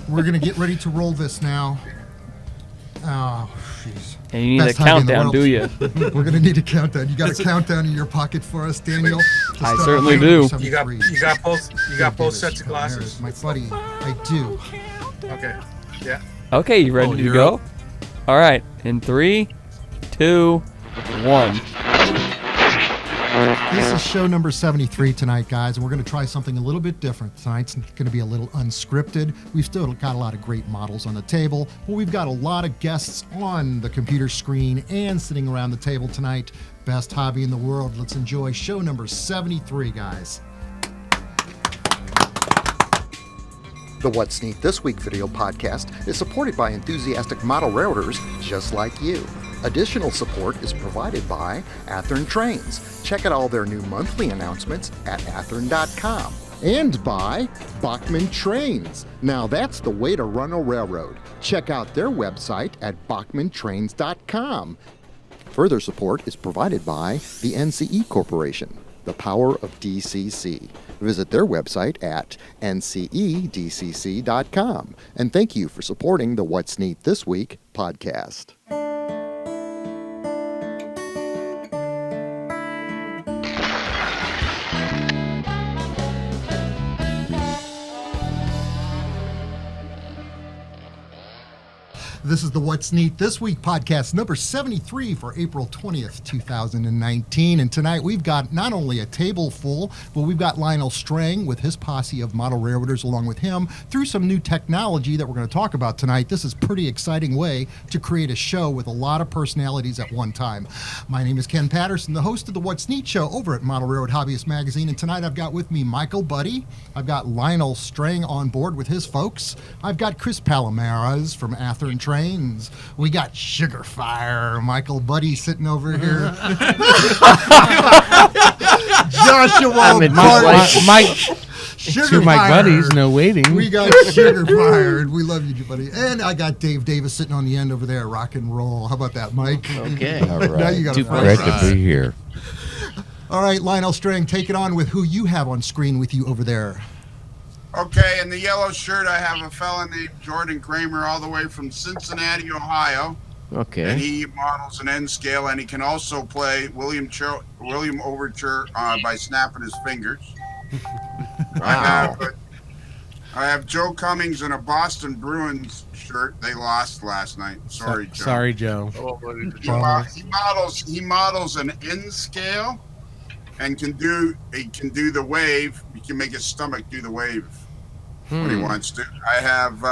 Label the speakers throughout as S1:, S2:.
S1: We're going to get ready to roll this now. Oh, jeez.
S2: And you need a countdown, do you?
S1: We're going to need a countdown. You got a countdown in your pocket for us, Daniel?
S2: I certainly do.
S3: You got both sets of glasses?
S1: My buddy, I do.
S3: Okay. Yeah.
S2: Okay, you ready to go? All right. In 3, 2, 1.
S1: This is show number 73 tonight, guys, and we're going to try something a little bit different. Tonight's going to be a little unscripted. We've still got a lot of great models on the table, but we've got a lot of guests on the computer screen and sitting around the table tonight. Best hobby in the world. Let's enjoy show number 73, guys. The What's Neat This Week video podcast is supported by enthusiastic model railroaders just like you. Additional support is provided by Athearn Trains. Check out all their new monthly announcements at athearn.com. And by Bachman Trains. Now that's the way to run a railroad. Check out their website at bachmantrains.com. Further support is provided by the NCE Corporation, the power of DCC. Visit their website at ncedcc.com. And thank you for supporting the What's Neat This Week podcast. This is the What's Neat This Week podcast, number 73 for April 20th, 2019. And tonight we've got not only a table full, but we've got Lionel Strang with his posse of model railroaders along with him through some new technology that we're going to talk about tonight. This is a pretty exciting way to create a show with a lot of personalities at one time. My name is Ken Patterson, the host of the What's Neat show over at Model Railroad Hobbyist Magazine. And tonight I've got with me Michael Budde. I've got Lionel Strang on board with his folks. I've got Chris Palomarez from Athearn Trains. We got Sugar Fire, Michael Budde sitting over here. Joshua Barton.
S4: Sugar Mike Buddies, no waiting.
S1: We got Sugar Fire, and we love you, buddy. And I got Dave Davis sitting on the end over there, rock and roll. How about that, Mike?
S4: Okay.
S5: All right.
S1: Now you got
S5: Great to be here.
S1: All right, Lionel Strang, take it on with who you have on screen with you over there.
S6: Okay, in the yellow shirt, I have a fella named Jordan Kramer all the way from Cincinnati, Ohio.
S4: Okay.
S6: And he models an N scale, and he can also play William Overture by snapping his fingers.
S4: Wow.
S6: I have Joe Cummings in a Boston Bruins shirt. They lost last night. Sorry, Joe.
S4: Sorry, Joe.
S6: He models an N scale and can do the wave. He can make his stomach do the wave. When he wants to. I have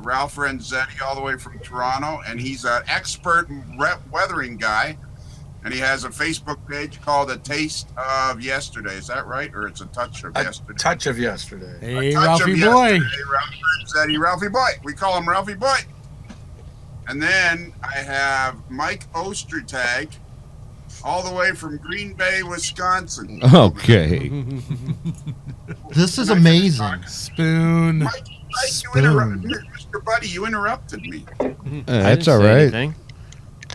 S6: Ralph Renzetti all the way from Toronto, and he's an expert weathering guy, and he has a Facebook page called A Taste of Yesterday. Is that right, or it's a touch of yesterday?
S3: Touch of yesterday.
S4: Hey, Ralphie boy.
S6: Hey, Ralph Renzetti, Ralphie boy. We call him Ralphie boy. And then I have Mike Ostertag, all the way from Green Bay, Wisconsin.
S5: Okay.
S1: This is amazing.
S4: Spoon.
S6: Mike, Mr. Budde, you interrupted me.
S5: That's all right.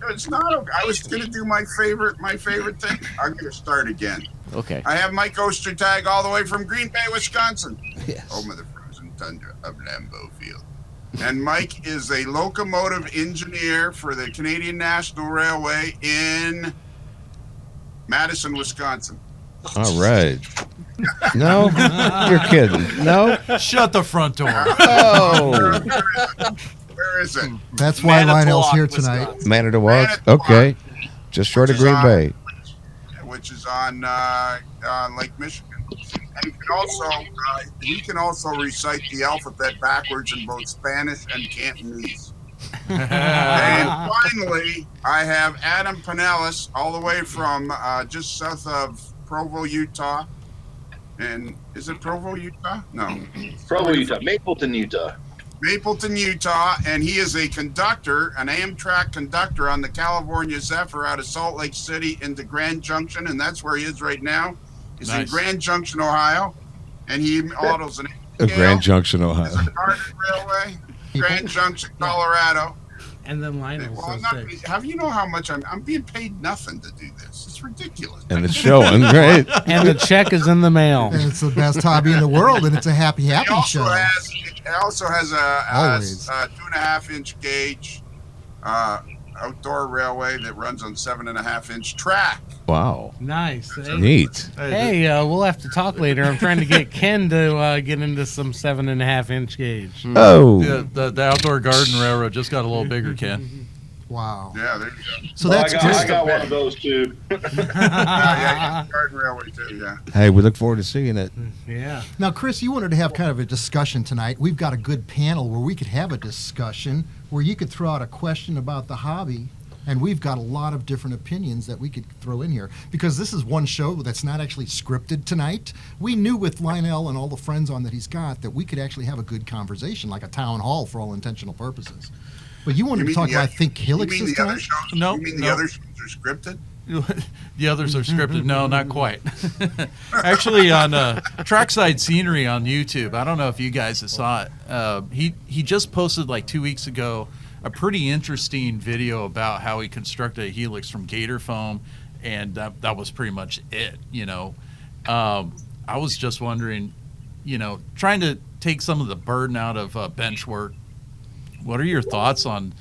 S6: It's not okay. I was going to do my favorite thing. I'm going to start again.
S4: Okay.
S6: I have Mike Ostertag all the way from Green Bay, Wisconsin.
S5: Yes.
S6: Home of the frozen tundra of Lambeau Field. And Mike is a locomotive engineer for the Canadian National Railway in Madison, Wisconsin.
S5: All right. No, you're kidding. No.
S7: Shut the front door.
S5: Oh.
S6: Where is it?
S1: That's why Lionel's here tonight.
S5: Manitowoc. Okay. Just short of Green Bay.
S6: Which is on Lake Michigan. And he can also recite the alphabet backwards in both Spanish and Cantonese. And finally, I have Adam Pinales all the way from just south of Provo, Utah. And is it Provo, Utah? No.
S8: Provo, Utah. Mapleton, Utah.
S6: Mapleton, Utah, and he is a conductor, an Amtrak conductor on the California Zephyr out of Salt Lake City into Grand Junction, and that's where he is right now. He's in Grand Junction, Ohio, and he models an
S5: Grand Junction, Ohio.
S6: It's a Barton Railway, Grand Junction, Colorado.
S4: And then Lionel
S6: have you know how much I'm being paid nothing to do this? It's ridiculous.
S5: And it's showing great.
S4: And the check is in the mail.
S1: And it's the best hobby in the world, and it's a happy
S6: He also
S1: show.
S6: also has
S1: Always.
S6: a 2.5-inch gauge outdoor railway that runs on 7.5-inch track.
S5: Wow.
S4: Nice. Hey,
S5: Neat.
S4: we'll have to talk later. I'm trying to get Ken to get into some 7.5-inch gauge.
S5: Oh.
S7: Yeah, the outdoor garden railroad just got a little bigger, Ken.
S1: Wow.
S6: Yeah, there you go.
S1: So
S8: Well,
S1: that's
S8: I
S1: great.
S8: got one of those too.
S6: Yeah, garden railway too. Yeah.
S5: Hey, we look forward to seeing it.
S4: Yeah.
S1: Now, Chris, you wanted to have kind of a discussion tonight. We've got a good panel where we could have a discussion where you could throw out a question about the hobby, and we've got a lot of different opinions that we could throw in here because this is one show that's not actually scripted tonight. We knew with Lionel and all the friends on that he's got that we could actually have a good conversation, like a town hall for all intentional purposes. But you wanted to talk about, I think, helixes
S6: You mean the
S1: tonight?
S6: other shows?
S7: No,
S6: You mean the
S7: no.
S6: other shows are scripted?
S7: The others are scripted. No, not quite. Actually, on Trackside Scenery on YouTube, I don't know if you guys saw it. He just posted like 2 weeks ago a pretty interesting video about how he constructed a helix from gator foam, and that was pretty much it. I was just wondering, trying to take some of the burden out of bench work. What are your thoughts on,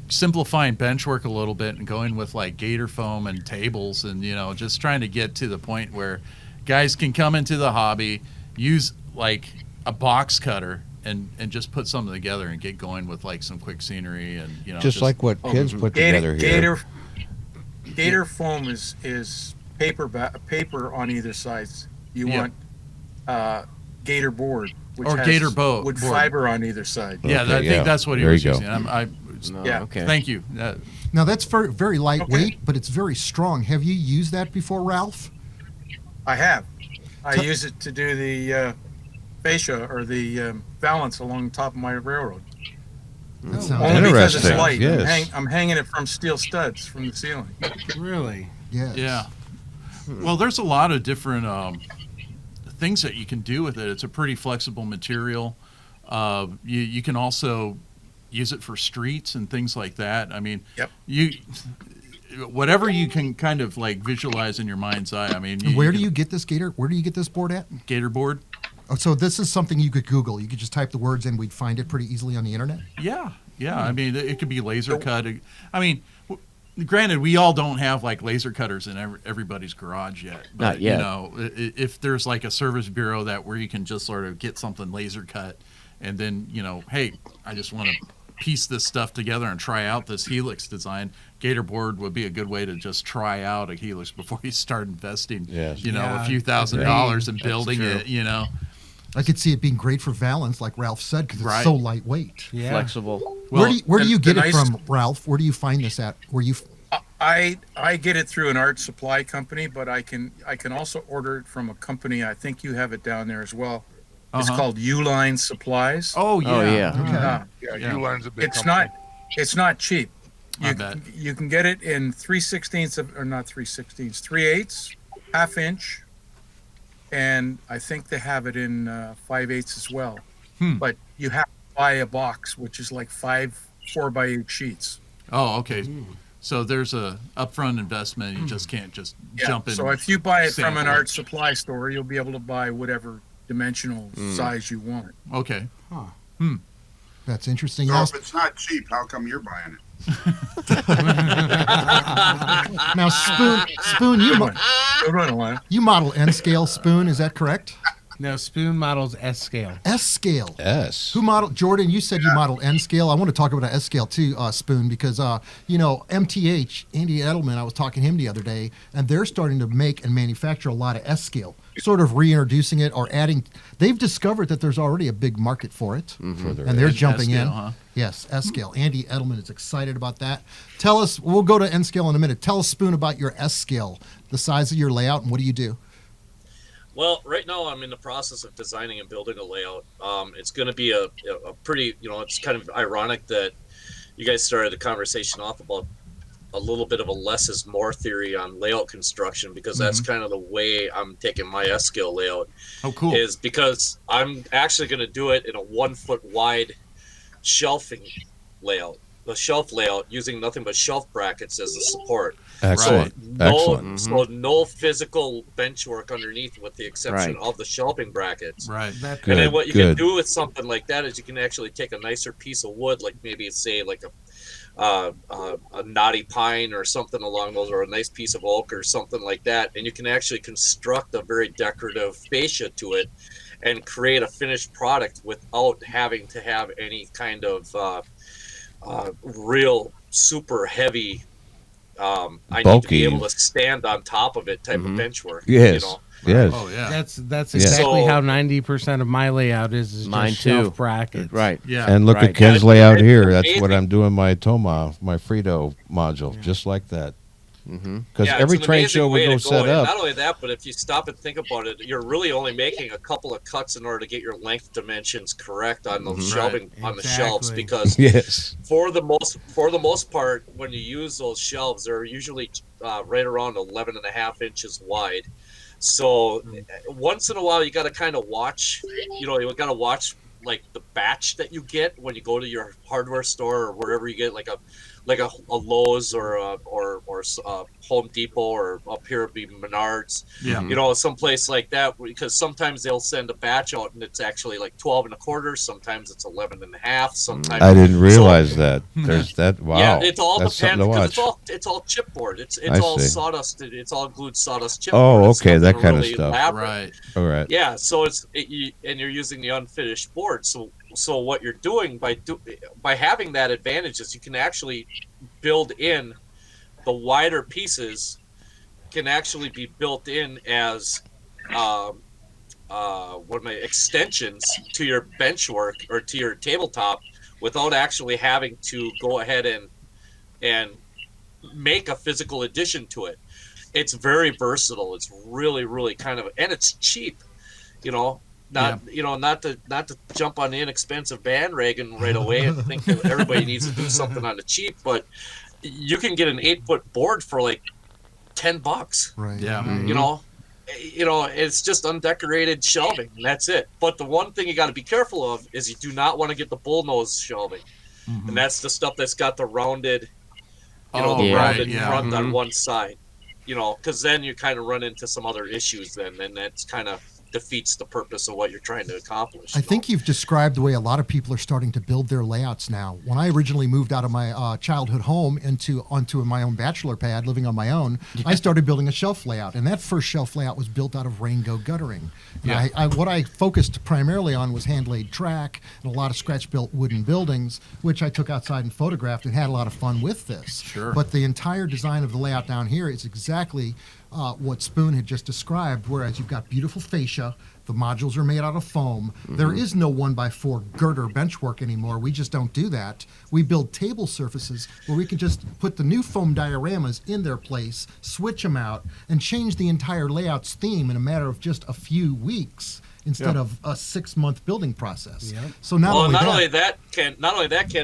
S7: simplifying bench work a little bit and going with like gator foam and tables and, just trying to get to the point where guys can come into the hobby, use like a box cutter and just put something together and get going with like some quick scenery and,
S5: Just like what kids put together here.
S3: Gator foam is paper on either side. You
S7: Yep.
S3: want gator board, which
S7: Or
S3: has
S7: gator boat
S3: wood
S7: board.
S3: fiber on either side.
S7: Yeah,
S5: Okay,
S7: I
S5: yeah.
S7: think that's what he
S5: There
S7: was
S5: you go.
S7: using.
S3: Yeah.
S2: Okay.
S7: Thank you.
S1: Now, that's very lightweight, but it's very strong. Have you used that before, Ralph?
S3: I have. I use it to do the fascia or the valance along the top of my railroad.
S1: That sounds
S3: Only because it's
S5: Interesting,
S3: light.
S5: yes.
S3: I'm hanging it from steel studs from the ceiling.
S4: Really?
S1: yes.
S7: Yeah. Well, there's a lot of different things that you can do with it. It's a pretty flexible material. You can also use it for streets and things like that. I mean,
S3: Yep.
S7: whatever you can kind of like visualize in your mind's eye. I mean,
S1: And where do you get this Where do you get this board at?
S7: gator board?
S1: Oh, so this is something you could Google. You could just type the words in. We'd find it pretty easily on the internet.
S7: Yeah. I mean, it could be laser cut. I mean, granted, we all don't have like laser cutters in everybody's garage yet. But,
S2: Not yet.
S7: If there's like a service bureau where you can just sort of get something laser cut, and then hey, I just want to piece this stuff together and try out this helix design. Gator board would be a good way to just try out a helix before you start investing.
S5: Yes.
S7: A few $1,000s in building
S5: true.
S7: it.
S1: I could see it being great for valance, like Ralph said, because it's
S7: Right.
S1: so lightweight.
S4: Yeah.
S2: Flexible.
S1: Where do you get
S3: the
S1: it
S3: nice-
S1: from, Ralph? Where do you find this at?
S3: I get it through an art supply company, but I can also order it from a company. I think you have it down there as well. It's
S7: Uh-huh.
S3: called Uline Supplies.
S7: Oh yeah.
S2: Oh, yeah.
S1: Okay.
S3: Yeah,
S7: Yeah.
S9: Uline's a big
S3: it's
S9: company.
S3: not cheap.
S7: I bet.
S3: You can get it in 3/16 or not 3/16, 3/8, half-inch, and I think they have it in 5/8 as well. But you have to buy a box, which is like 5 4x8 sheets.
S7: Oh, okay. So there's a upfront investment. You just can't just
S3: Yeah.
S7: jump in.
S3: So if you buy it from
S7: sample
S3: an
S7: it.
S3: art supply store, you'll be able to buy whatever dimensional size you want.
S7: Okay.
S1: That's interesting.
S6: So
S1: Now,
S6: if it's not cheap, how come you're buying it?
S1: now Spoon,
S3: Good run, Alana.
S1: you model N scale Spoon. Is that correct?
S4: No, Spoon models S scale.
S1: S scale.
S5: Yes.
S1: Who modeled Jordan? You said you modeled N scale. I want to talk about S scale too, Spoon, because MTH, Andy Edelman. I was talking to him the other day, and they're starting to make and manufacture a lot of S scale, sort of reintroducing it or adding. They've discovered that there's already a big market for it,
S5: Further
S1: and they're
S5: edge.
S1: jumping in.
S7: S-scale, huh?
S1: Yes, S scale. Andy Edelman is excited about that. Tell us. We'll go to N scale in a minute. Tell us, Spoon, about your S scale, the size of your layout, and what do you do?
S10: Well, right now I'm in the process of designing and building a layout. It's going to be a pretty, it's kind of ironic that you guys started the conversation off about a little bit of a less is more theory on layout construction, because that's kind of the way I'm taking my S-scale layout.
S7: Oh, cool.
S10: Is because I'm actually going to do it in a 1 foot wide shelving layout. the shelf layout using nothing but shelf brackets as a support.
S5: Excellent. Excellent.
S10: So no physical bench work underneath, with the exception of the shelving brackets.
S7: Right.
S10: And then what you can do with something like that is you can actually take a nicer piece of wood, like maybe say like a knotty pine or something along those, or a nice piece of oak or something like that, and you can actually construct a very decorative fascia to it and create a finished product without having to have any kind of real super heavy I
S5: bulky.
S10: need to be able to stand on top of it type of bench work.
S5: Yes.
S10: You know?
S5: Yes.
S7: Oh yeah.
S4: That's exactly how 90% of my layout is
S9: Mine
S4: just
S9: too.
S4: shelf brackets.
S9: Right.
S7: Yeah.
S5: And look
S9: Right.
S5: at Ken's
S10: Yeah,
S5: layout
S10: it's
S5: here. That's
S10: amazing.
S5: what I'm doing my Toma, my Frito module, just like that. Because
S10: Yeah,
S5: every
S10: it's an
S5: train
S10: amazing
S5: show we
S10: way
S5: go
S10: to
S5: set
S10: And
S5: up.
S10: not only that, but if you stop and think about it, you're really only making a couple of cuts in order to get your length dimensions correct on those shelving on the shelves,
S4: Exactly.
S10: because
S5: Yes.
S10: for the most part, when you use those shelves, they're usually right around 11 and a half inches wide. So once in a while, you got to kind of watch. You got to watch like the batch that you get when you go to your hardware store or wherever you get like a Lowe's or a Home Depot, or up here it'd be Menards.
S7: Yeah.
S10: Someplace like that, because sometimes they'll send a batch out and it's actually like 12 and a quarter. Sometimes it's 11 and a half. Sometimes
S5: I didn't realize that. There's that. Wow.
S10: Yeah, it all
S5: That's
S10: depends,
S5: something to
S10: because
S5: watch.
S10: it's all chipboard. It's
S5: I
S10: all
S5: see.
S10: sawdust. It's all glued sawdust chipboard.
S5: Oh,
S10: It's
S5: okay, that
S10: nothing
S5: kind of
S10: really
S5: stuff.
S10: elaborate.
S7: Right.
S5: All right.
S10: Yeah, so and you're using the unfinished board. So what you're doing by having that advantage is you can actually build in the wider pieces, can actually be built in as extensions to your bench work or to your tabletop, without actually having to go ahead and make a physical addition to it. It's very versatile. It's really, really kind of, and it's cheap, not to jump on the inexpensive bandwagon right away and think that everybody needs to do something on the cheap, but you can get an 8-foot board for like $10.
S1: Right.
S7: Yeah.
S10: It's just undecorated shelving, and that's it. But the one thing you got to be careful of is you do not want to get the bullnose shelving, and that's the stuff that's got the rounded, rounded front on one side, because then you kind of run into some other issues then, and that's kind of defeats the purpose of what you're trying to accomplish.
S1: I think you've described the way a lot of people are starting to build their layouts now. When I originally moved out of my childhood home onto my own bachelor pad, living on my own, I started building a shelf layout, and that first shelf layout was built out of rainbow guttering. And what I focused primarily on was hand-laid track and a lot of scratch-built wooden buildings, which I took outside and photographed and had a lot of fun with this.
S7: Sure.
S1: But the entire design of the layout down here is exactly what Spoon had just described, whereas you've got beautiful fascia, the modules are made out of foam. There is no 1x4 girder benchwork anymore. We just don't do that. We build table surfaces where we can just put the new foam dioramas in their place, switch them out, and change the entire layout's theme in a matter of just a few weeks instead of a 6-month building process.
S4: Yep.
S1: So not only
S10: that, Ken,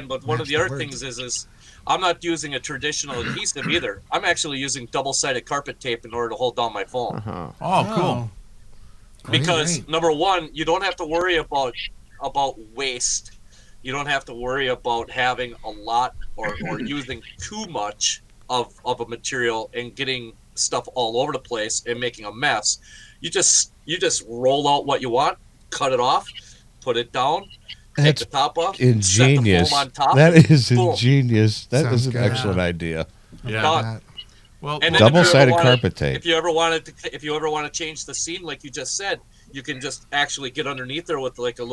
S10: but one of the other things is I'm not using a traditional adhesive either. I'm actually using double-sided carpet tape in order to hold down my foam.
S7: Oh, cool.
S10: Because number one, you don't have to worry about waste. You don't have to worry about having a lot or using too much of a material and getting stuff all over the place and making a mess. You just roll out what you want, cut it off, put it down, take the top off,
S5: ingenious.
S10: set the foam on top.
S5: That is
S10: boom.
S5: ingenious. That
S1: Sounds
S5: is an
S1: good.
S5: excellent idea.
S7: Yeah.
S10: Done.
S7: Well,
S10: And then
S5: Double-sided
S10: if you ever
S5: carpet tape.
S10: If you ever want to change the seam, like you just said, you can just actually get underneath there with like a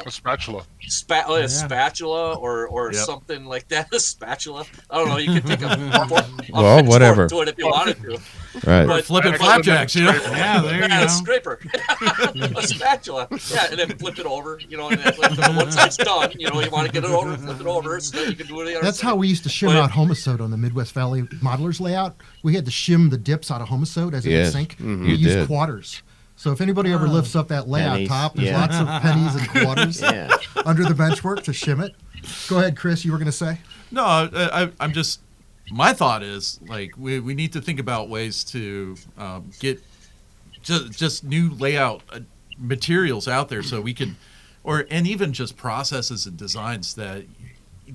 S11: spatula.
S10: Spatula or something like that. A spatula. I don't know. You could take a
S5: whatever
S10: to it if you wanted to.
S5: Right.
S7: Or flipping flapjacks,
S4: Yeah, there you go.
S10: A scraper, a spatula. Yeah, and then flip it over. And then once it's done, you want to get it over, flip it over, so that you can do it.
S1: That's how we used to shim out homicide on the Midwest Valley Modelers layout. We had to shim the dips out of homicide as it would sink. We used quarters. So if anybody ever lifts up that layout
S9: Pennies.
S1: top, there's lots of pennies and quarters under the benchwork to shim it. Go ahead, Chris. You were going to say?
S7: No, I'm just. My thought is like we need to think about ways to get just new layout materials out there so we can, and even just processes and designs that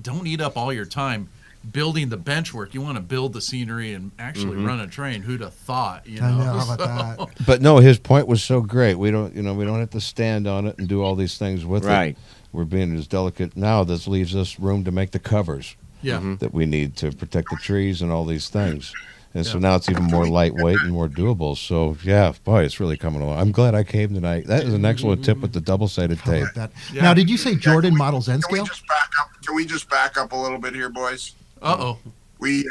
S7: don't eat up all your time building the benchwork. You want to build the scenery and actually run a train. Who'd have thought? You know?
S1: I know, how about that?
S5: But no, his point was so great. We don't have to stand on it and do all these things with it. We're being as delicate now. This leaves us room to make the covers that we need to protect the trees and all these things. And so now it's even more lightweight and more doable. So, yeah, boy, it's really coming along. I'm glad I came tonight. That is an excellent tip with the double-sided
S1: How
S5: tape.
S1: about that? Now, did you say Jordan models N
S6: Can we
S1: scale?
S6: just back up? Can we just back up a little bit here, boys?
S7: Uh-oh.
S6: We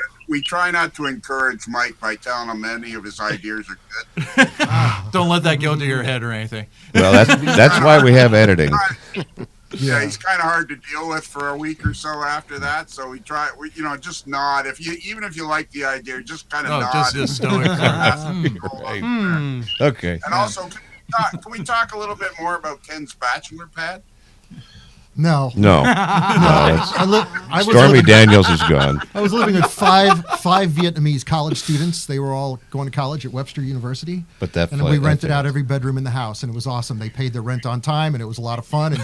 S6: try not to encourage Mike by telling him any of his ideas are good.
S7: Don't let that go to your head or anything.
S5: Well, that's why we have editing.
S6: Yeah, he's kind of hard to deal with for a week or so after that. So we just nod. Even if you like the idea, just kind of nod.
S7: Just stoic.
S5: Okay.
S6: And also, can we talk a little bit more about Ken's bachelor pad?
S1: No.
S5: No.
S1: I was
S5: Stormy
S1: living-
S5: Daniels is gone.
S1: I was living with five Vietnamese college students. They were all going to college at Webster University.
S5: But that
S1: and we rented out every bedroom in the house, and it was awesome. They paid their rent on time, and it was a lot of fun. And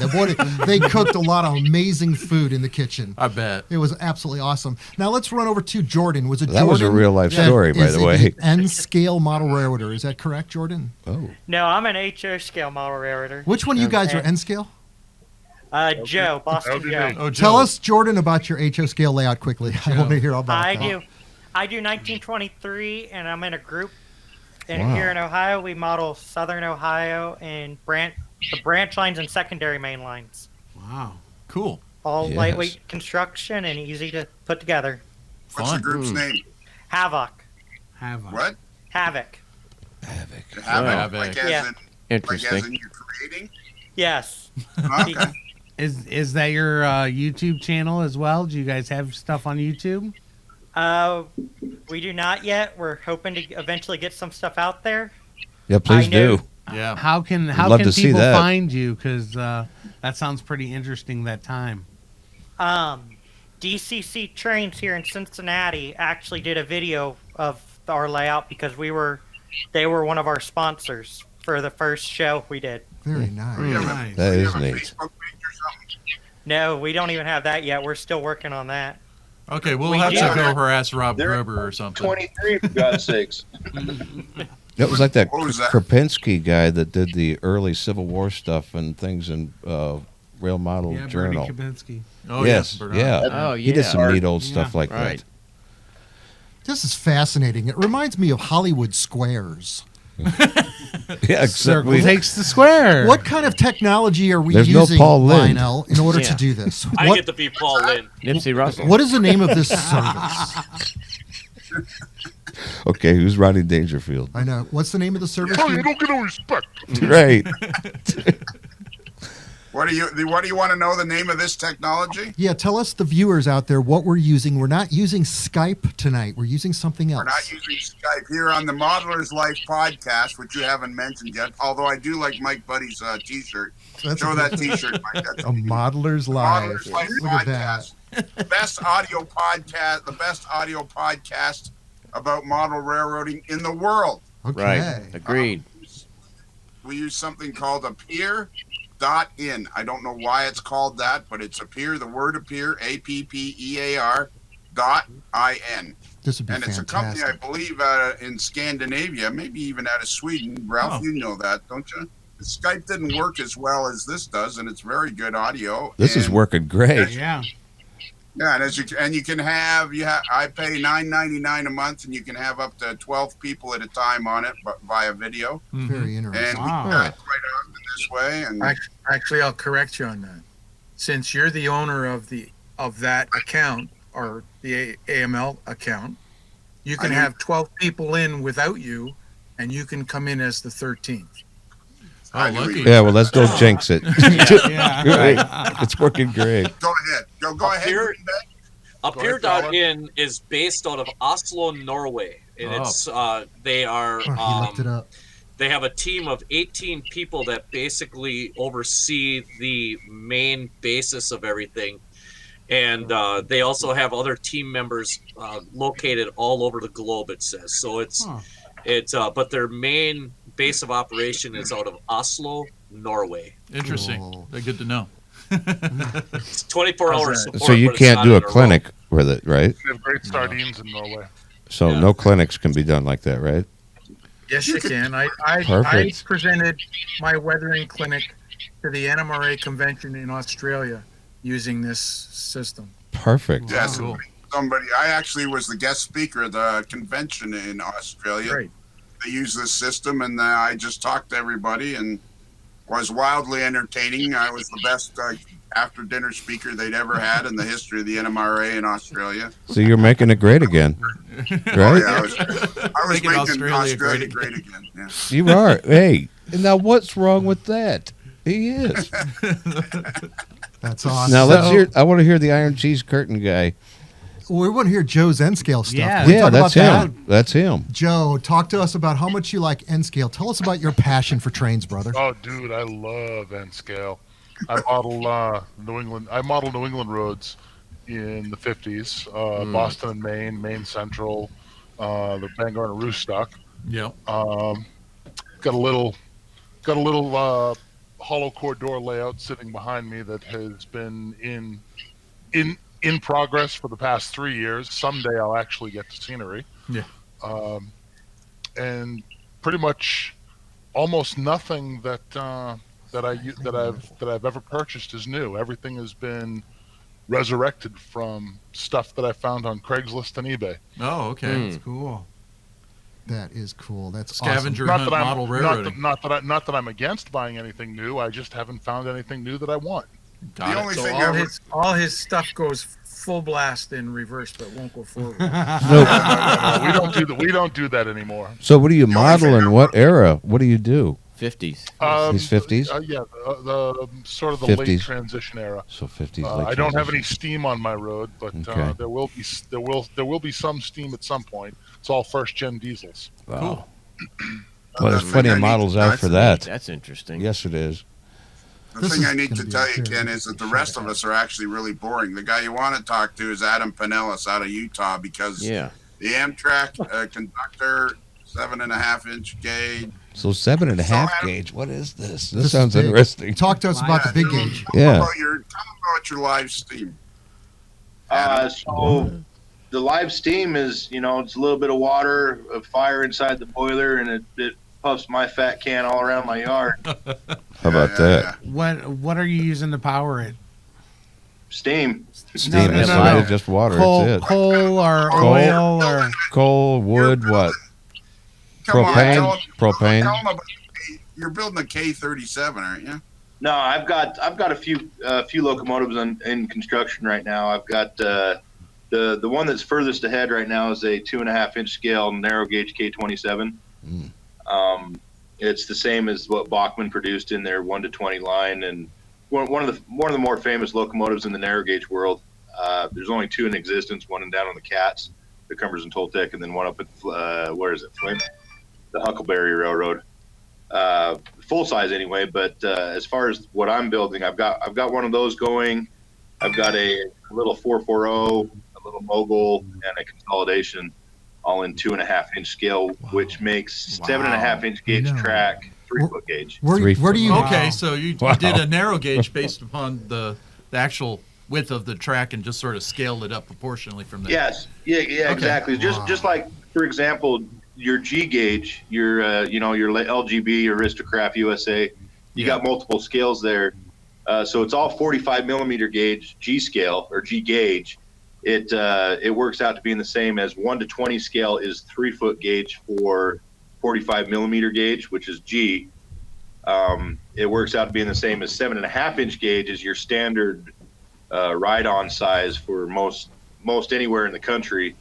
S1: they cooked a lot of amazing food in the kitchen.
S7: I bet.
S1: It was absolutely awesome. Now let's run over to Jordan. Was it
S5: That
S1: Jordan?
S5: was a real life story, by the way.
S1: N scale model railroader. Is that correct, Jordan?
S5: Oh.
S9: No, I'm an HO scale model railroader.
S1: Which one of you guys are N scale?
S9: Joe, Boston Joe.
S7: Oh,
S1: Tell us, Jordan, about your HO scale layout quickly. I want to hear all about
S9: I
S1: that.
S9: do 1923, and I'm in a group. And here in Ohio, we model Southern Ohio and the branch lines and secondary main lines.
S4: Wow.
S7: Cool.
S9: All lightweight construction and easy to put together.
S6: What's the group's name?
S9: Havoc.
S6: What?
S9: Havoc.
S6: Havoc. Like as
S11: Interesting.
S6: Like as in you're creating?
S9: Yes.
S6: Okay.
S4: Is that your YouTube channel as well? Do you guys have stuff on YouTube?
S9: We do not yet. We're hoping to eventually get some stuff out there.
S5: Yeah, please do.
S7: Yeah.
S4: How can
S5: love to see
S4: people
S5: that.
S4: find you? Because that sounds pretty interesting. That time.
S9: DCC Trains here in Cincinnati actually did a video of our layout because they were one of our sponsors for the first show we did.
S1: Very nice.
S5: That is neat.
S9: No, we don't even have that yet. We're still working on that.
S7: Okay, we'll
S9: We
S7: have
S9: do.
S7: to go harass Rob Gruber or something.
S8: 23, for God's sakes.
S5: That was like that
S6: What was that?
S5: Krapinski guy that did the early Civil War stuff and things in Rail Model
S4: Yeah,
S5: Journal.
S4: Bernie Kabinski.
S7: Oh,
S5: yes,
S7: Bernard.
S5: yeah.
S11: Oh,
S5: He did some
S11: yeah.
S5: neat old stuff like
S11: Right.
S5: that.
S1: This is fascinating. It reminds me of Hollywood squares.
S5: Yeah, except
S4: Circle
S5: we,
S4: takes the square.
S1: What kind of technology are we
S5: There's no
S1: using,
S5: Paul Lynde.
S1: Lionel, in order
S11: Yeah.
S1: to do this?
S10: I
S1: What,
S10: get to be Paul Lynn.
S11: Nipsey Russell.
S1: what is the name of this service?
S5: okay, who's Rodney Dangerfield?
S1: I know. What's the name of the service?
S6: You don't get no respect.
S5: Right.
S6: What do you want to know the name of this technology?
S1: Yeah, tell us, the viewers out there, what we're using. We're not using Skype tonight. We're using something else.
S6: We're not using Skype here on the Modeler's Life podcast, which you haven't mentioned yet. Although I do like Mike Buddy's T-shirt.
S1: That's
S6: Show
S1: a-
S6: that T-shirt, Mike. That's
S1: A Modeler's Live.
S6: Modeler's Life
S1: Look at that.
S6: podcast. The best audio podcast about model railroading in the world.
S1: Okay.
S11: Right. Agreed.
S6: We use something called Appear.in. I don't know why it's called that, but it's Appear, the word Appear, APPEAR.in.
S1: This would be
S6: And it's a company, I
S1: fantastic.
S6: believe, in Scandinavia, maybe even out of Sweden. Ralph, you know that, don't you? Skype didn't work as well as this does, and it's very good audio.
S5: This is
S6: And-
S5: working great.
S4: Yeah.
S6: Yeah, and you can have I pay $9.99 a month, and you can have up to 12 people at a time on it via video.
S1: Very
S6: And
S1: interesting.
S6: we
S4: Wow.
S6: do that quite often this way. And
S3: Actually, I'll correct you on that. Since you're the owner of that account or the AML account, you can have 12 people in without you, and you can come in as the 13th.
S7: Oh, lucky.
S5: Yeah, well, let's don't jinx it.
S4: Yeah.
S5: Right. It's working great.
S6: go ahead. Go ahead.
S10: Appear-
S6: Green Bay.
S10: Appear.in is based out of Oslo, Norway, and it's they are
S1: Oh, he looked it up.
S10: they have a team of 18 people that basically oversee the main basis of everything, and they also have other team members located all over the globe. It says so. But their main base of operation is out of Oslo, Norway.
S7: Interesting.
S1: Cool.
S7: Good to know.
S10: It's 24 hours support.
S5: So you
S10: but it's
S5: can't
S10: not
S5: do a
S10: in row.
S5: clinic with it, right?
S12: They have great sardines in Norway.
S5: So no clinics can be done like that, right?
S3: Yes, you can. I
S5: Perfect.
S3: presented my weathering clinic to the NMRA convention in Australia using this system.
S5: Perfect.
S6: Yeah, I actually was the guest speaker at the convention in Australia.
S3: Great.
S6: They use this system, and I just talked to everybody and was wildly entertaining. I was the best after dinner speaker they'd ever had in the history of the NMRA in Australia.
S5: So you're making it great again, right?
S6: Oh, yeah, I was making
S7: Australia
S6: Australia
S7: great
S6: great again. Yeah.
S5: You are. Hey, now what's wrong with that? He is.
S1: That's awesome.
S5: Now let's hear. I want to hear the Iron Cheese Curtain guy.
S1: Well, we want to hear Joe's N-scale stuff.
S4: Yeah.
S1: Can we talk
S5: That's
S1: about
S5: him. That's him.
S1: Joe, talk to us about how much you like N-scale. Tell us about your passion for trains, brother.
S12: Oh, dude, I love N scale. I model New England roads in the 50s. Boston and Maine Central, the Bangor and Aroostook.
S7: Yeah.
S12: Got a little hollow core door layout sitting behind me that has been in progress for the past 3 years. Someday I'll actually get to scenery.
S7: Yeah.
S12: And pretty much almost nothing that I've ever purchased is new. Everything has been resurrected from stuff that I found on Craigslist and eBay.
S7: Oh, okay.
S4: That's cool.
S1: That is cool. That's
S7: Scavenger
S1: awesome.
S7: hunt model railroading.
S12: Not that I'm against buying anything new. I just haven't found anything new that I want.
S7: Got
S3: The
S7: it.
S3: only
S7: So
S3: thing all his stuff goes full blast in reverse, but won't go forward.
S12: No, we don't do that. We don't do that anymore.
S5: So what do you model in what era? What do you do?
S11: 50s.
S5: He's 50s?
S12: Yeah, the sort of the
S5: 50s.
S12: late transition era.
S5: So 50s. Late
S12: I don't have
S5: transition.
S12: any steam on my road, but
S5: Okay.
S12: there will be some steam at some point. It's all first gen diesels.
S5: Wow.
S7: Cool.
S5: Well, there's plenty of models out for that.
S11: That's interesting.
S5: Yes, it is.
S6: The
S1: This
S6: thing
S1: is
S6: I need
S1: gonna
S6: to
S1: be
S6: tell
S1: a
S6: you,
S1: very
S6: Ken, is that the rest of us are actually really boring. The guy you want to talk to is Adam Pinales out of Utah because
S11: Yeah.
S6: the Amtrak conductor, 7.5-inch gauge.
S5: So 7.5
S6: So,
S5: gauge. What is this?
S1: This
S5: This
S1: is
S5: sounds
S1: big.
S5: interesting.
S1: Talk to us about the big gauge.
S5: Yeah.
S6: Tell them about your live steam.
S8: So the live steam is, it's a little bit of water, a fire inside the boiler, and it puffs my fat can all around my yard.
S5: How about that?
S4: What are you using to power it?
S8: Steam.
S5: Steam.
S4: No,
S5: That's
S4: no,
S5: what
S4: no.
S5: it is, just water.
S4: Coal,
S5: That's it.
S4: coal or
S5: Coal.
S4: oil or
S5: Coal, wood, what?
S6: Come on,
S5: Propane?
S6: tell 'em
S5: Propane?
S6: about you're building a K37, aren't you?
S8: No, I've got a few locomotives in construction right now. I've got the one that's furthest ahead right now is a 2.5-inch scale narrow gauge K27. It's the same as what Bachmann produced in their 1 to 20 line, and one of the more famous locomotives in the narrow gauge world. There's only two in existence, one down on the Cats, the Cummings and Toltec, and then one up at where is it, Flint, the Huckleberry Railroad. Full size anyway, but as far as what I'm building, I've got one of those going. I've got a little 440, a little mogul, and a consolidation, all in 2.5-inch scale, which makes 7.5-inch gauge track, 3-foot gauge.
S1: Where do you?
S7: Okay, so you did a narrow gauge based upon the actual width of the track and just sort of scaled it up proportionally from there.
S8: Yes, yeah,
S7: Okay.
S8: exactly. Just like, for example, your G gauge, your your LGB, your Aristocraft USA, you got multiple scales there. So it's all 45 millimeter gauge G scale or G gauge. It works out to being the same as 1 to 20 scale is 3-foot gauge for 45 millimeter gauge, which is G. It works out to being the same as 7.5-inch gauge is your standard ride-on size for most anywhere in the country,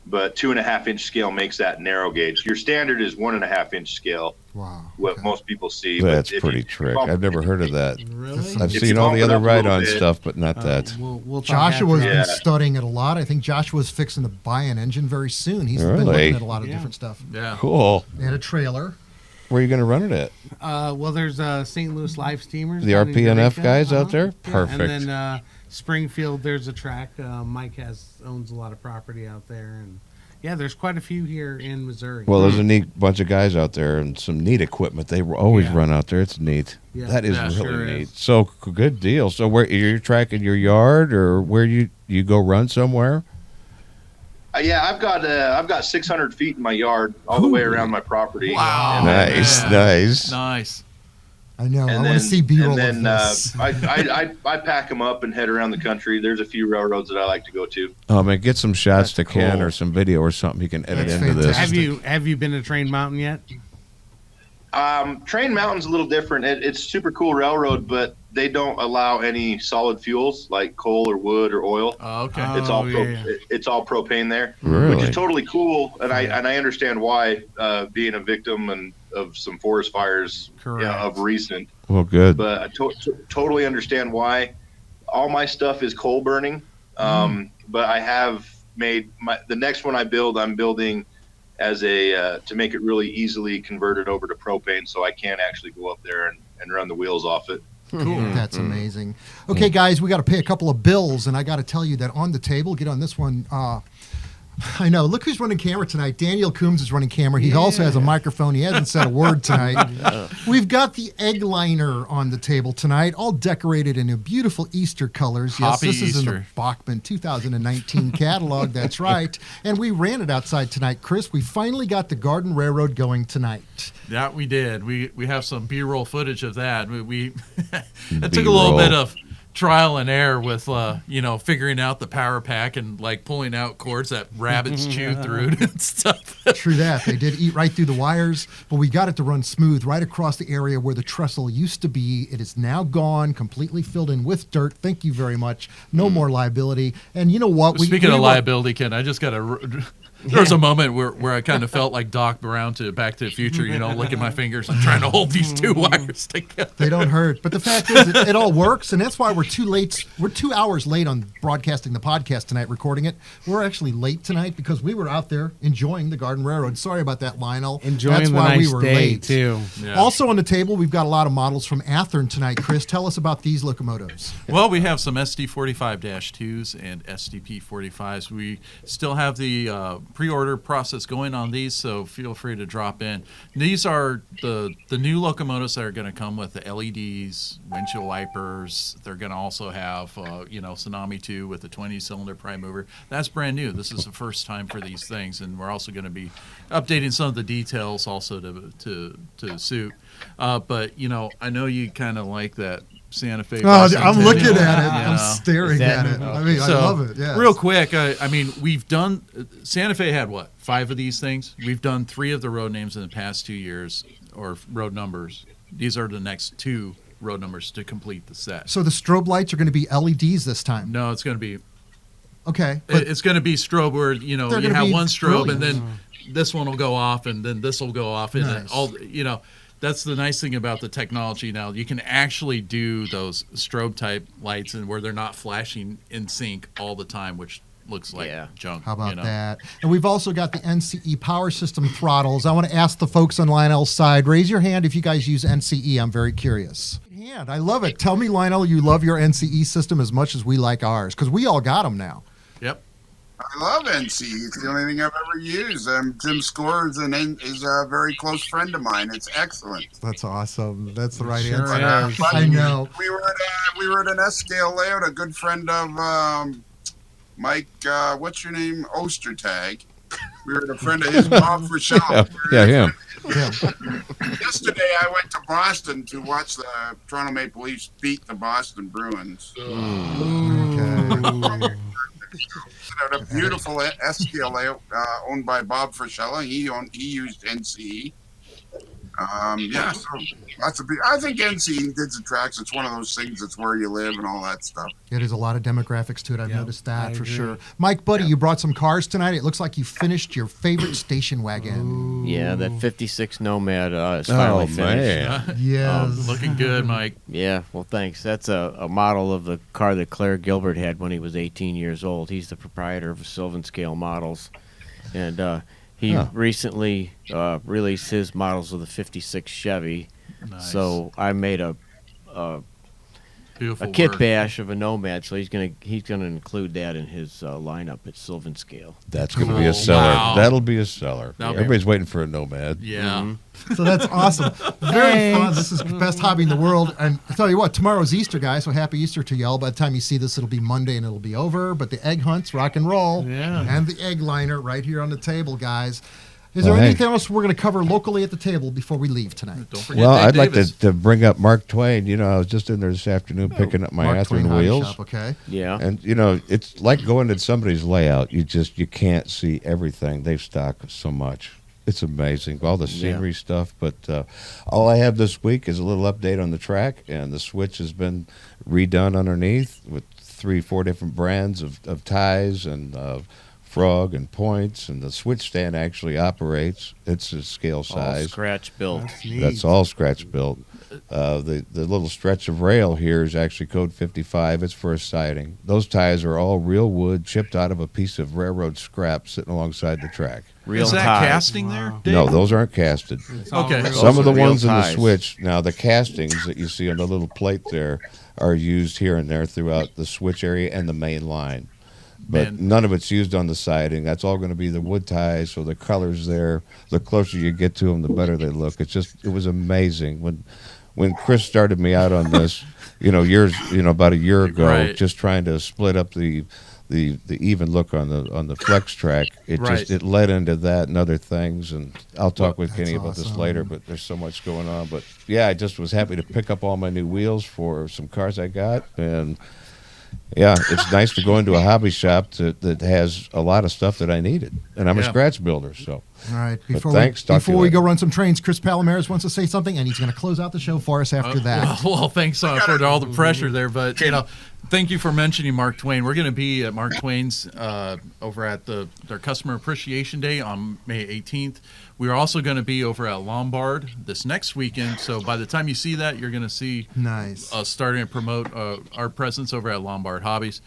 S8: but 2.5-inch scale makes that narrow gauge. Your standard is 1.5-inch scale.
S1: Wow.
S8: What most people see.
S5: That's
S8: but if
S5: pretty
S8: you
S5: trick.
S8: bump-
S5: I've never heard of that.
S4: Really?
S5: I've
S8: If
S5: seen
S8: you
S5: all the
S8: bump it
S5: other
S8: up a little
S5: ride-on
S8: bit,
S5: stuff, but not that.
S4: We'll talk
S1: Joshua's
S4: after.
S1: been studying it a lot. I think Joshua's fixing to buy an engine very soon. He's been
S5: Really?
S1: looking at a lot of different stuff.
S7: Yeah.
S5: Cool.
S1: And a trailer.
S5: Where are you going to run it at?
S4: Well, there's St. Louis Live Steamers.
S5: The
S4: down in
S5: RPNF
S4: Eureka.
S5: guys out there?
S4: Yeah,
S5: Perfect.
S4: And then Springfield, there's a track. Mike owns a lot of property out there, and Yeah, there's quite a few here in Missouri.
S5: Well, there's a neat bunch of guys out there and some neat equipment. They always run out there. It's neat.
S4: Yeah.
S5: That is
S4: Yeah,
S5: really
S4: sure
S5: neat.
S4: is.
S5: So good deal. So where you're tracking your yard, or where you go run somewhere?
S8: Yeah, I've got 600 feet in my yard all the way around my property.
S7: Wow.
S5: Nice.
S1: I know.
S8: And
S1: I want to see B-roll
S8: and
S1: of
S8: then
S1: this.
S8: I pack them up and head around the country. There's a few railroads that I like to go to.
S5: Oh man, get some shots to Ken
S11: cool.
S5: or some video or something you can edit
S1: That's
S5: into this.
S4: Have you been to Train Mountain yet?
S8: Train Mountain's a little different. It's super cool railroad, but they don't allow any solid fuels like coal or wood or oil.
S7: Oh, okay.
S8: It's all propane there,
S5: Really?
S8: which is totally cool. And I understand why, being a victim of some forest fires of recent.
S5: Well, good.
S8: But I totally understand why. All my stuff is coal burning. But I have made the next one I'm building as to make it really easily converted over to propane, so I can actually go up there and run the wheels off it.
S1: Cool. That's amazing. Okay, guys, we got to pay a couple of bills, and I got to tell you that on the table, get on this one. I know. Look who's running camera tonight. Daniel Coombs is running camera. He also has a microphone. He hasn't said a word tonight. We've got the egg liner on the table tonight, all decorated in beautiful Easter colors. Yes,
S7: Hoppy
S1: this is in the
S7: Easter.
S1: Bachman 2019 catalog. That's right. And we ran it outside tonight, Chris. We finally got the Garden Railroad going tonight.
S7: That we did. We have some B-roll footage of that. We it took a
S5: B-roll.
S7: little bit of trial and error with figuring out the power pack and like pulling out cords that rabbits chew through and stuff.
S1: True that. They did eat right through the wires, but we got it to run smooth right across the area where the trestle used to be. It is now gone, completely filled in with dirt. Thank you very much. No more liability. And you know what?
S7: Speaking of liability, Ken, I just got to. There was a moment where I kind of felt like Doc Brown to Back to the Future, licking my fingers and trying to hold these two wires together.
S1: They don't hurt. But the fact is, it all works, and that's why we're 2 hours late on broadcasting the podcast tonight, recording it. We're actually late tonight because we were out there enjoying the Garden Railroad. Sorry about that, Lionel.
S4: Enjoying
S1: that's
S4: the
S1: why
S4: nice
S1: we were
S4: day,
S1: late.
S4: too.
S7: Yeah.
S1: Also on the table, we've got a lot of models from Athern tonight. Chris, tell us about these locomotives.
S7: Well, we have some SD45-2s and SDP45s. We still have the pre-order process going on these, so feel free to drop in. These are the new locomotives that are going to come with the LEDs, windshield wipers. They're going to also have Tsunami 2 with the 20-cylinder prime mover. That's brand new. This is the first time for these things, and we're also going to be updating some of the details also to suit. But I know you kind of like that Santa Fe.
S1: I'm looking at it. I'm staring at it. I
S7: So,
S1: love it. Yeah.
S7: Real quick, we've done Santa Fe had what, 5 of these things? We've done 3 of the road names in the past 2 years, or road numbers. These are the next 2 road numbers to complete the set.
S1: So the strobe lights are going to be LEDs this time.
S7: No, it's going to be
S1: Okay.
S7: it's going to be strobe where you
S1: gonna
S7: have
S1: be
S7: one strobe
S1: brilliant.
S7: and then this one will go off and then this will go off and then
S1: Nice.
S7: all that's the nice thing about the technology now. You can actually do those strobe type lights and where they're not flashing in sync all the time, which looks like junk.
S1: How about that? And we've also got the NCE power system throttles. I want to ask the folks on Lionel's side, raise your hand if you guys use NCE. I'm very curious. Hand, I love it. Tell me, Lionel, you love your NCE system as much as we like ours, because we all got them now.
S7: Yep.
S6: I love NC. It's the only thing I've ever used. Jim Score is a very close friend of mine. It's excellent.
S1: That's awesome. That's the right
S4: Sure
S1: answer.
S4: is.
S1: I know.
S6: We were at an S-scale layout. A good friend of Mike, what's your name? Ostertag. We were at a friend of his, Bob Frischel.
S5: Yeah, him.
S6: Yesterday, I went to Boston to watch the Toronto Maple Leafs beat the Boston Bruins.
S1: Okay.
S6: At a beautiful S-scale layout owned by Bob Frischel. He used NCE. So lots of people. I think NCE did the tracks. It's one of those things. It's where you live and all that stuff.
S1: Yeah, there's a lot of demographics to it. I've noticed that
S4: I
S1: for
S4: agree.
S1: sure. Mike, buddy, you brought some cars tonight. It looks like you finished your favorite station wagon.
S11: Yeah, that 56 Nomad is finally finished.
S5: Man.
S1: Yes.
S7: Looking good, Mike.
S11: Yeah, well, thanks. That's a model of the car that Claire Gilbert had when he was 18 years old. He's the proprietor of Sylvan Scale Models. And he recently released his models of the 56 Chevy.
S7: Nice.
S11: So I made
S7: Beautiful
S11: kit
S7: work.
S11: bash of a Nomad, so he's gonna include that in his lineup at Sylvan Scale.
S5: That's going to be a seller.
S7: Wow.
S5: That'll be a seller.
S7: That'll be-
S5: Everybody's waiting for a Nomad.
S7: Yeah.
S1: So that's awesome. Very fun. This is the best hobby in the world. And I tell you what, tomorrow's Easter, guys. So happy Easter to y'all. By the time you see this, it'll be Monday and it'll be over. But the egg hunts, rock and roll.
S4: Yeah.
S1: And the egg liner right here on the table, guys. Is there
S5: Well, hey.
S1: anything else we're going to cover locally at the table before we leave tonight?
S7: Don't forget
S5: Well,
S7: Dave
S5: I'd like
S7: Davis.
S5: to bring up Mark Twain. You know, I was just in there this afternoon picking up my
S1: Mark
S5: Atherton
S1: Twain Hobby
S5: wheels.
S1: Shop, okay.
S11: Yeah.
S5: And you know, it's like going to somebody's layout. You can't see everything. They've stocked so much. It's amazing, all the scenery stuff. But all I have this week is a little update on the track, and the switch has been redone underneath with 3-4 different brands of ties and frog and points, and the switch stand actually operates. It's a scale
S11: All
S5: size.
S11: scratch built.
S5: That's all scratch built. The little stretch of rail here is actually code 55. It's for a siding. Those ties are all real wood chipped out of a piece of railroad scrap sitting alongside the track.
S11: Real
S7: Is that
S11: ties.
S7: casting there, Dave?
S5: No, those aren't casted.
S7: Okay.
S5: Some of the
S11: real
S5: ones in the
S11: ties.
S5: switch, now the castings that you see on the little plate there are used here and there throughout the switch area and the main line. But
S7: Man.
S5: none of it's used on the siding. That's all going to be the wood ties, so the colors there. The closer you get to them, the better they look. It was amazing when Chris started me out on this. About a year ago,
S7: Right.
S5: just trying to split up the even look on the flex track.
S7: Right.
S5: It led into that and other things. And I'll talk with Kenny
S1: That's
S5: about this
S1: awesome.
S5: later. But there's so much going on. But yeah, I just was happy to pick up all my new wheels for some cars I got. And yeah, it's nice to go into a hobby shop that has a lot of stuff that I needed. And I'm a
S7: Yeah.
S5: scratch builder, so.
S1: All right.
S5: But
S1: Before
S5: thanks. Talk to
S1: before
S5: you
S1: we
S5: later.
S1: go run some trains, Chris Palomarez wants to say something, and he's going to close out the show for us after that.
S7: Well, thanks for all the pressure there, but thank you for mentioning Mark Twain. We're going to be at Mark Twain's over at their Customer Appreciation Day on May 18th. We're also going to be over at Lombard this next weekend. So by the time you see that, you're going to see
S1: Nice.
S7: us starting to promote our presence over at Lombard Hobbies.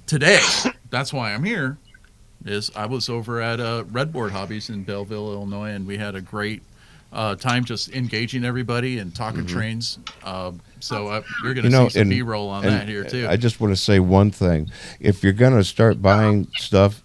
S7: Today, that's why I'm here. I was over at Redboard Hobbies in Belleville, Illinois, and we had a great time just engaging everybody and talking trains. So you're going to see some B-roll on that here too.
S5: I just want to say one thing. If you're going to start buying stuff,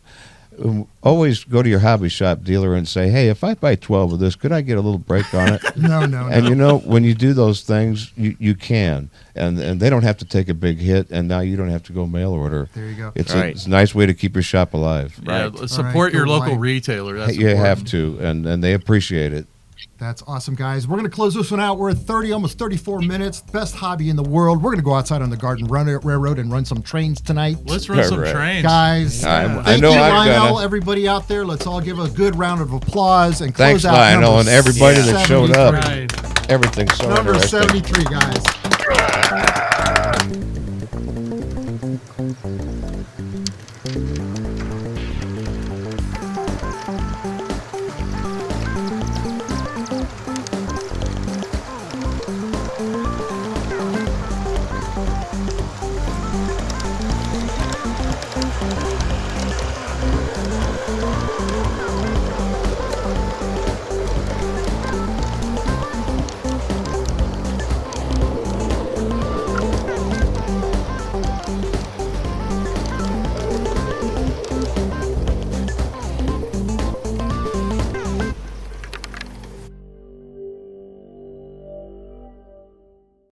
S5: always go to your hobby shop dealer and say, hey, if I buy 12 of this, could I get a little break on it?
S1: No.
S5: And when you do those things, you can. And they don't have to take a big hit, and now you don't have to go mail order.
S1: There you go.
S5: It's
S11: Right.
S5: it's a nice way to keep your shop alive.
S7: Yeah,
S11: Right.
S7: support
S1: All right,
S7: your
S1: go
S7: local
S1: Lion.
S7: retailer. That's
S5: You
S7: important.
S5: have to, and they appreciate it.
S1: That's awesome, guys. We're going to close this one out. We're at 30, almost 34 minutes. Best hobby in the world. We're going to go outside on the Garden Railroad and run some trains tonight.
S7: Let's run some
S5: Right.
S7: trains.
S1: Guys,
S5: I
S1: thank
S5: know
S1: you,
S5: I'm
S1: Lionel,
S5: gonna.
S1: everybody out there. Let's all give a good round of applause and close
S5: Thanks,
S1: out
S5: Lionel,
S1: number
S5: and everybody that showed up.
S1: 73.
S4: Right.
S5: Everything's so
S1: Number
S5: interesting.
S1: 73, guys.